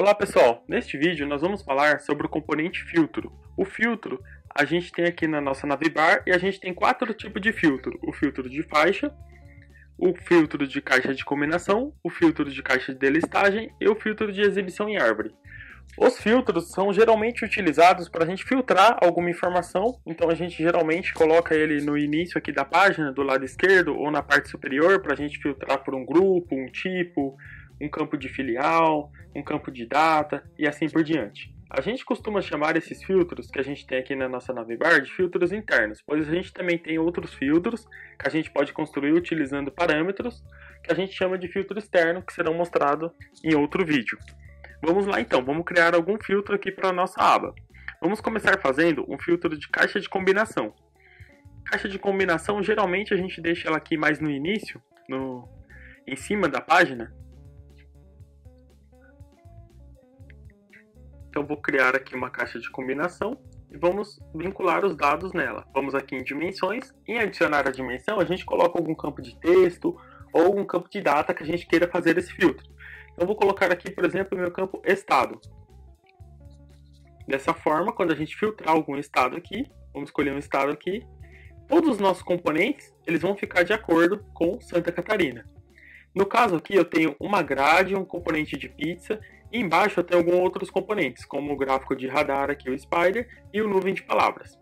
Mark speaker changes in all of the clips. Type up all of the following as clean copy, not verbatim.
Speaker 1: Olá pessoal, neste vídeo nós vamos falar sobre o componente filtro. O filtro a gente tem aqui na nossa navbar e a gente tem 4 tipos de filtro. O filtro de faixa, o filtro de caixa de combinação, o filtro de caixa de delistagem e o filtro de exibição em árvore. Os filtros são geralmente utilizados para a gente filtrar alguma informação, então a gente geralmente coloca ele no início aqui da página, do lado esquerdo ou na parte superior, para a gente filtrar por um grupo, um tipo, um campo de filial, um campo de data e assim por diante. A gente costuma chamar esses filtros que a gente tem aqui na nossa navbar de filtros internos, pois a gente também tem outros filtros que a gente pode construir utilizando parâmetros que a gente chama de filtro externo, que serão mostrados em outro vídeo. Vamos lá então, vamos criar algum filtro aqui para a nossa aba. Vamos começar fazendo um filtro de caixa de combinação. Caixa de combinação, geralmente a gente deixa ela aqui mais no início, em cima da página. Então vou criar aqui uma caixa de combinação e vamos vincular os dados nela. Vamos aqui em dimensões, em adicionar a dimensão a gente coloca algum campo de texto ou algum campo de data que a gente queira fazer esse filtro. Eu vou colocar aqui, por exemplo, o meu campo estado. Dessa forma, quando a gente filtrar algum estado aqui, vamos escolher um estado aqui, todos os nossos componentes eles vão ficar de acordo com Santa Catarina. No caso aqui eu tenho uma grade, um componente de pizza, e embaixo eu tenho alguns outros componentes, como o gráfico de radar aqui, o Spider, e o nuvem de palavras.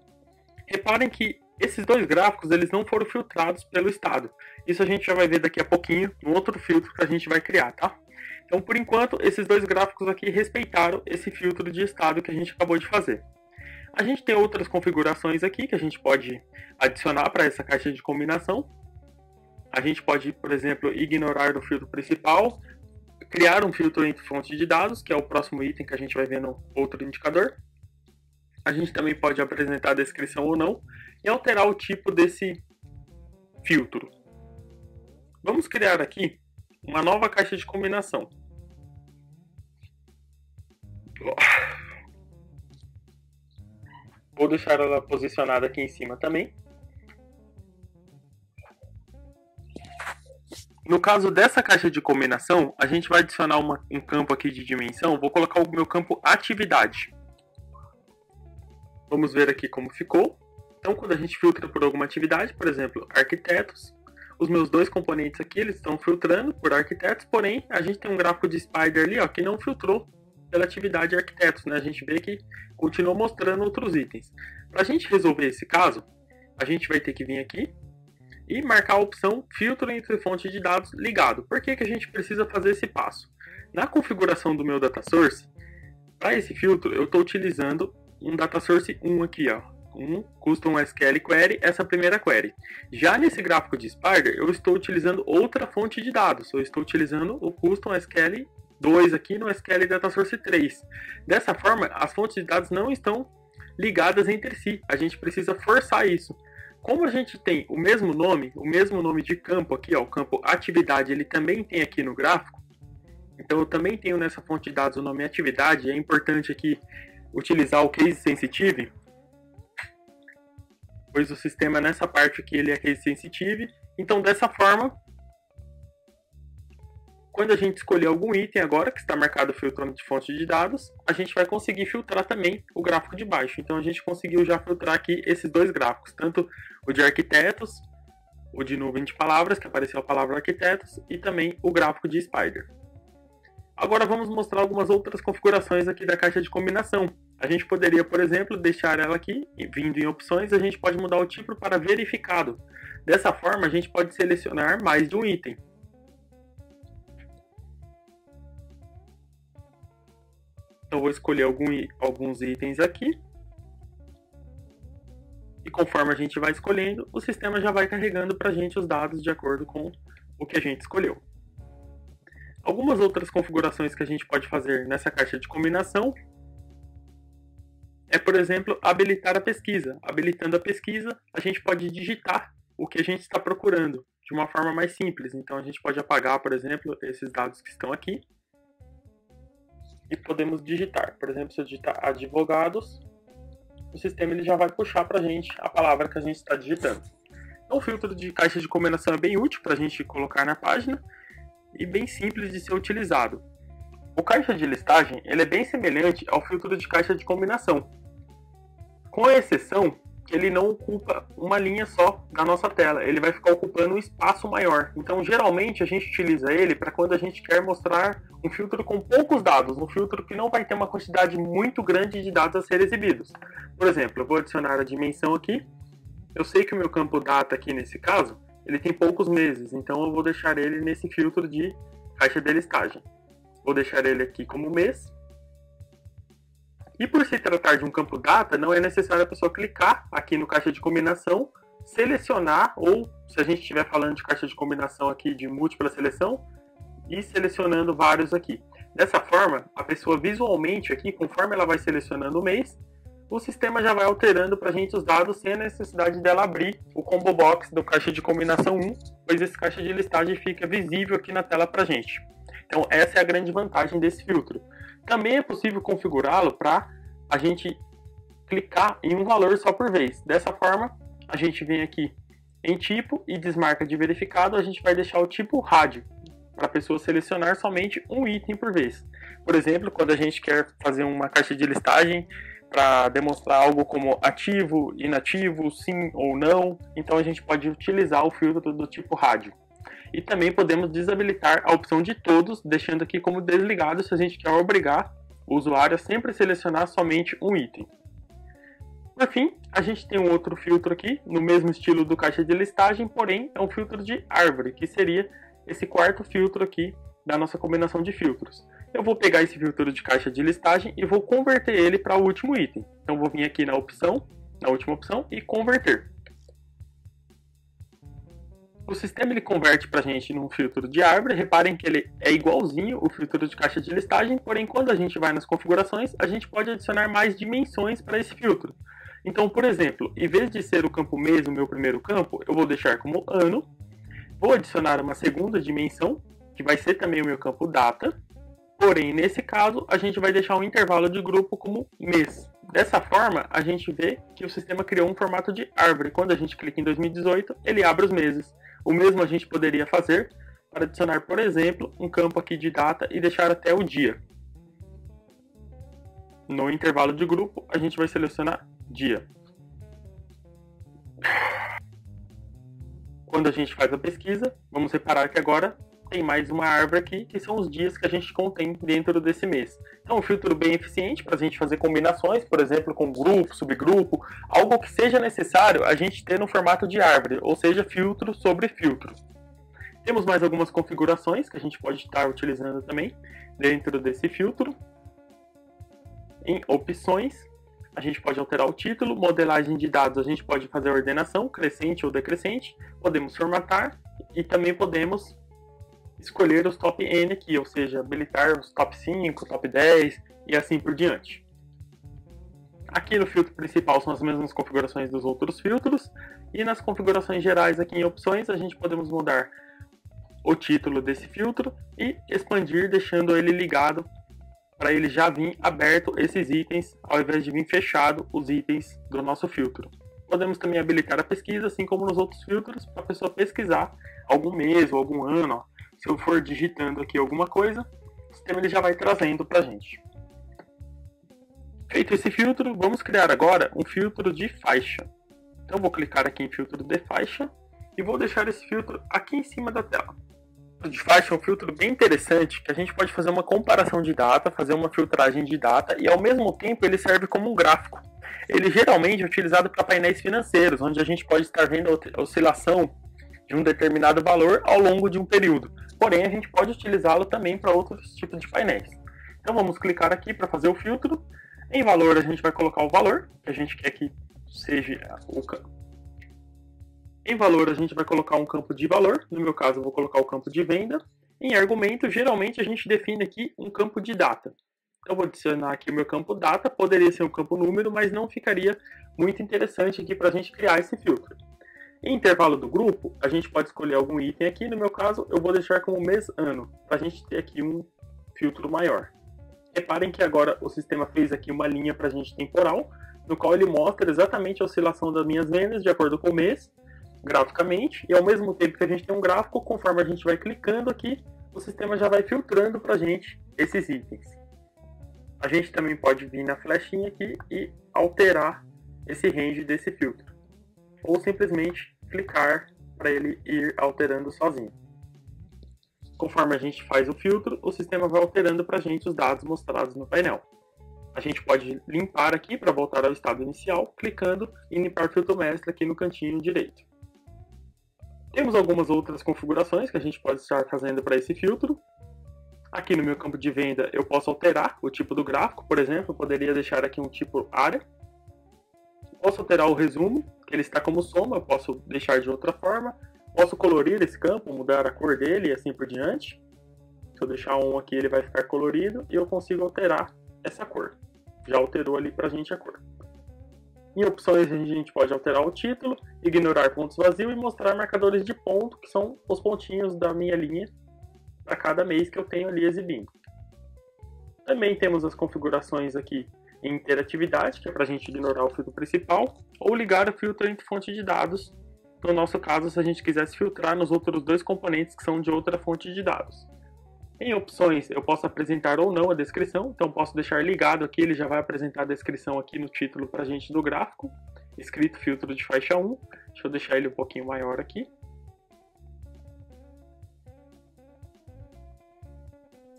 Speaker 1: Reparem que esses dois gráficos eles não foram filtrados pelo estado. Isso a gente já vai ver daqui a pouquinho no outro filtro que a gente vai criar, tá? Então, por enquanto, esses dois gráficos aqui respeitaram esse filtro de estado que a gente acabou de fazer. A gente tem outras configurações aqui que a gente pode adicionar para essa caixa de combinação. A gente pode, por exemplo, ignorar do filtro principal, criar um filtro entre fontes de dados, que é o próximo item que a gente vai ver no outro indicador. A gente também pode apresentar a descrição ou não e alterar o tipo desse filtro. Vamos criar aqui uma nova caixa de combinação. Vou deixar ela posicionada aqui em cima também. No caso dessa caixa de combinação, a gente vai adicionar um campo aqui de dimensão. Vou colocar o meu campo atividade. Vamos ver aqui como ficou. Então, quando a gente filtra por alguma atividade, por exemplo, arquitetos, os meus dois componentes aqui eles estão filtrando por arquitetos, porém a gente tem um gráfico de Spider ali, ó, que não filtrou pela atividade arquitetos, né? A gente vê que continua mostrando outros itens. Para a gente resolver esse caso, a gente vai ter que vir aqui e marcar a opção filtro entre fontes de dados ligado. Por que a gente precisa fazer esse passo? Na configuração do meu data source, para esse filtro eu estou utilizando um data source 1 aqui, ó. Um custom SQL query, essa primeira query. Já nesse gráfico de Spider, eu estou utilizando outra fonte de dados. Eu estou utilizando o custom SQL 2 aqui no SQL Data Source 3. Dessa forma, as fontes de dados não estão ligadas entre si. A gente precisa forçar isso. Como a gente tem o mesmo nome de campo aqui, ó, o campo atividade, ele também tem aqui no gráfico. Então eu também tenho nessa fonte de dados o nome atividade. É importante aqui utilizar o case sensitive, pois o sistema nessa parte aqui ele é case sensitive. Então dessa forma, quando a gente escolher algum item agora, que está marcado filtrando de fonte de dados, a gente vai conseguir filtrar também o gráfico de baixo. Então a gente conseguiu já filtrar aqui esses dois gráficos, tanto o de arquitetos, o de nuvem de palavras, que apareceu a palavra arquitetos, e também o gráfico de Spider. Agora vamos mostrar algumas outras configurações aqui da caixa de combinação. A gente poderia, por exemplo, deixar ela aqui, e vindo em opções, a gente pode mudar o tipo para verificado. Dessa forma, a gente pode selecionar mais de um item. Então, vou escolher alguns itens aqui. E conforme a gente vai escolhendo, o sistema já vai carregando para a gente os dados de acordo com o que a gente escolheu. Algumas outras configurações que a gente pode fazer nessa caixa de combinação é, por exemplo, habilitar a pesquisa. Habilitando a pesquisa, a gente pode digitar o que a gente está procurando de uma forma mais simples. Então a gente pode apagar, por exemplo, esses dados que estão aqui e podemos digitar. Por exemplo, se eu digitar advogados, o sistema ele já vai puxar para a gente a palavra que a gente está digitando. Então o filtro de caixa de combinação é bem útil para a gente colocar na página e bem simples de ser utilizado. O caixa de listagem ele é bem semelhante ao filtro de caixa de combinação, com a exceção que ele não ocupa uma linha só da nossa tela, ele vai ficar ocupando um espaço maior. Então, geralmente, a gente utiliza ele para quando a gente quer mostrar um filtro com poucos dados, um filtro que não vai ter uma quantidade muito grande de dados a ser exibidos. Por exemplo, eu vou adicionar a dimensão aqui. Eu sei que o meu campo data aqui, nesse caso, ele tem poucos meses, então eu vou deixar ele nesse filtro de caixa de listagem. Vou deixar ele aqui como mês. E por se tratar de um campo data, não é necessário a pessoa clicar aqui no caixa de combinação, selecionar, ou se a gente estiver falando de caixa de combinação aqui de múltipla seleção, e selecionando vários aqui. Dessa forma, a pessoa visualmente aqui, conforme ela vai selecionando o mês, o sistema já vai alterando para a gente os dados sem a necessidade dela abrir o combo box do caixa de combinação 1, pois esse caixa de listagem fica visível aqui na tela para a gente. Então essa é a grande vantagem desse filtro. Também é possível configurá-lo para a gente clicar em um valor só por vez. Dessa forma, a gente vem aqui em tipo e desmarca de verificado, a gente vai deixar o tipo rádio, para a pessoa selecionar somente um item por vez. Por exemplo, quando a gente quer fazer uma caixa de listagem para demonstrar algo como ativo, inativo, sim ou não, então a gente pode utilizar o filtro do tipo rádio. E também podemos desabilitar a opção de todos, deixando aqui como desligado se a gente quer obrigar o usuário a sempre selecionar somente um item. Por fim, a gente tem um outro filtro aqui, no mesmo estilo do caixa de listagem, porém é um filtro de árvore, que seria esse quarto filtro aqui da nossa combinação de filtros. Eu vou pegar esse filtro de caixa de listagem e vou converter ele para o último item. Então vou vir aqui na última opção e converter. O sistema ele converte para a gente num filtro de árvore. Reparem que ele é igualzinho o filtro de caixa de listagem, porém quando a gente vai nas configurações, a gente pode adicionar mais dimensões para esse filtro. Então, por exemplo, em vez de ser o campo mês o meu primeiro campo, eu vou deixar como ano. Vou adicionar uma segunda dimensão, que vai ser também o meu campo data. Porém, nesse caso, a gente vai deixar um intervalo de grupo como mês. Dessa forma, a gente vê que o sistema criou um formato de árvore. Quando a gente clica em 2018, ele abre os meses. O mesmo a gente poderia fazer para adicionar, por exemplo, um campo aqui de data e deixar até o dia. No intervalo de grupo, a gente vai selecionar dia. Quando a gente faz a pesquisa, vamos reparar que agora tem mais uma árvore aqui, que são os dias que a gente contém dentro desse mês. Então, um filtro bem eficiente para a gente fazer combinações, por exemplo, com grupo, subgrupo, algo que seja necessário a gente ter no formato de árvore, ou seja, filtro sobre filtro. Temos mais algumas configurações que a gente pode estar utilizando também dentro desse filtro. Em opções, a gente pode alterar o título, modelagem de dados, a gente pode fazer a ordenação, crescente ou decrescente, podemos formatar e também podemos escolher os top N aqui, ou seja, habilitar os top 5, top 10 e assim por diante. Aqui no filtro principal são as mesmas configurações dos outros filtros, e nas configurações gerais aqui em opções a gente podemos mudar o título desse filtro e expandir deixando ele ligado para ele já vir aberto esses itens ao invés de vir fechado os itens do nosso filtro. Podemos também habilitar a pesquisa, assim como nos outros filtros, para a pessoa pesquisar algum mês ou algum ano. Se eu for digitando aqui alguma coisa, o sistema ele já vai trazendo para a gente. Feito esse filtro, vamos criar agora um filtro de faixa. Então vou clicar aqui em filtro de faixa e vou deixar esse filtro aqui em cima da tela. O de faixa é um filtro bem interessante, que a gente pode fazer uma comparação de data, fazer uma filtragem de data e ao mesmo tempo ele serve como um gráfico. Ele geralmente é utilizado para painéis financeiros, onde a gente pode estar vendo a oscilação de um determinado valor ao longo de um período. Porém, a gente pode utilizá-lo também para outros tipos de painéis. Então vamos clicar aqui para fazer o filtro. Em valor a gente vai colocar o valor, que a gente quer que seja o campo. Em valor a gente vai colocar um campo de valor, no meu caso eu vou colocar o campo de venda. Em argumento, geralmente a gente define aqui um campo de data. Então eu vou adicionar aqui o meu campo data, poderia ser um campo número, mas não ficaria muito interessante aqui para a gente criar esse filtro. Em intervalo do grupo, a gente pode escolher algum item aqui, no meu caso eu vou deixar como mês-ano, para a gente ter aqui um filtro maior. Reparem que agora o sistema fez aqui uma linha para a gente temporal, no qual ele mostra exatamente a oscilação das minhas vendas de acordo com o mês, graficamente, e ao mesmo tempo que a gente tem um gráfico, conforme a gente vai clicando aqui, o sistema já vai filtrando para a gente esses itens. A gente também pode vir na flechinha aqui e alterar esse range desse filtro. Ou simplesmente clicar para ele ir alterando sozinho. Conforme a gente faz o filtro, o sistema vai alterando para a gente os dados mostrados no painel. A gente pode limpar aqui para voltar ao estado inicial, clicando em limpar filtro mestre aqui no cantinho direito. Temos algumas outras configurações que a gente pode estar fazendo para esse filtro. Aqui no meu campo de venda eu posso alterar o tipo do gráfico, por exemplo, eu poderia deixar aqui um tipo área. Posso alterar o resumo, que ele está como soma, eu posso deixar de outra forma. Posso colorir esse campo, mudar a cor dele e assim por diante. Se eu deixar um aqui ele vai ficar colorido e eu consigo alterar essa cor. Já alterou ali pra gente a cor. Em opções a gente pode alterar o título, ignorar pontos vazios e mostrar marcadores de ponto, que são os pontinhos da minha linha para cada mês que eu tenho ali exibindo. Também temos as configurações aqui em interatividade, que é para a gente ignorar o filtro principal, ou ligar o filtro entre fonte de dados, no nosso caso se a gente quisesse filtrar nos outros dois componentes que são de outra fonte de dados. Em opções eu posso apresentar ou não a descrição, então posso deixar ligado aqui, ele já vai apresentar a descrição aqui no título para a gente do gráfico, escrito filtro de faixa 1, deixa eu deixar ele um pouquinho maior aqui.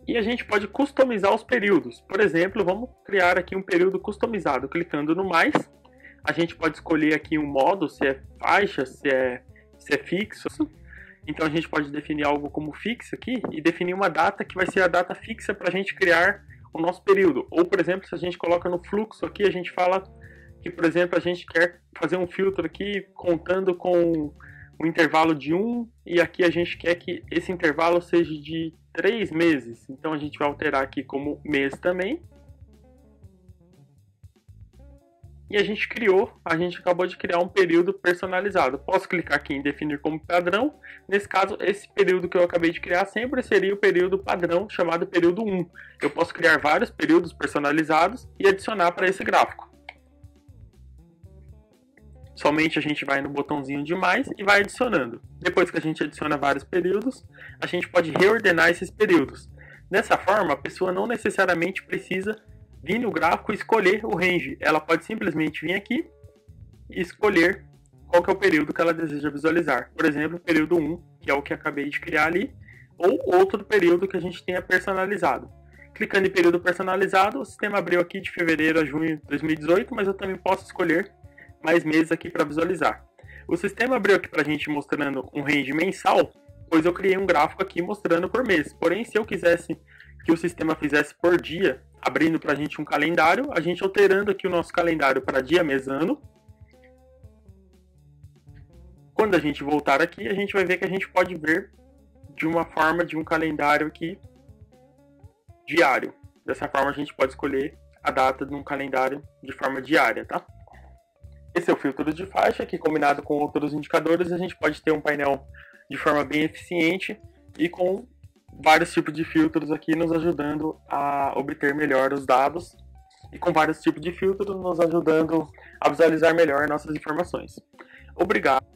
Speaker 1: E a gente pode customizar os períodos. Por exemplo, vamos criar aqui um período customizado. Clicando no mais, a gente pode escolher aqui um modo, se é faixa, se é fixo. Então a gente pode definir algo como fixo aqui e definir uma data que vai ser a data fixa para a gente criar o nosso período. Ou, por exemplo, se a gente coloca no fluxo aqui, a gente fala que, por exemplo, a gente quer fazer um filtro aqui contando com um intervalo de 1 e aqui a gente quer que esse intervalo seja de 3 meses. Então a gente vai alterar aqui como mês também. E a gente acabou de criar um período personalizado. Posso clicar aqui em definir como padrão. Nesse caso, esse período que eu acabei de criar sempre seria o período padrão, chamado período 1. Eu posso criar vários períodos personalizados e adicionar para esse gráfico. Somente a gente vai no botãozinho de mais e vai adicionando. Depois que a gente adiciona vários períodos, a gente pode reordenar esses períodos. Dessa forma, a pessoa não necessariamente precisa vir no gráfico e escolher o range. Ela pode simplesmente vir aqui e escolher qual que é o período que ela deseja visualizar. Por exemplo, o período 1, que é o que acabei de criar ali, ou outro período que a gente tenha personalizado. Clicando em período personalizado, o sistema abriu aqui de fevereiro a junho de 2018, mas eu também posso escolher mais meses aqui para visualizar. O sistema abriu aqui para a gente mostrando um range mensal, pois eu criei um gráfico aqui mostrando por mês. Porém, se eu quisesse que o sistema fizesse por dia, abrindo para a gente um calendário, a gente alterando aqui o nosso calendário para dia, mês, ano. Quando a gente voltar aqui, a gente vai ver que a gente pode ver de uma forma de um calendário aqui diário. Dessa forma a gente pode escolher a data de um calendário de forma diária, tá? Esse é o filtro de faixa, que combinado com outros indicadores, a gente pode ter um painel de forma bem eficiente e com vários tipos de filtros aqui nos ajudando a obter melhor os dados e com vários tipos de filtros nos ajudando a visualizar melhor nossas informações. Obrigado!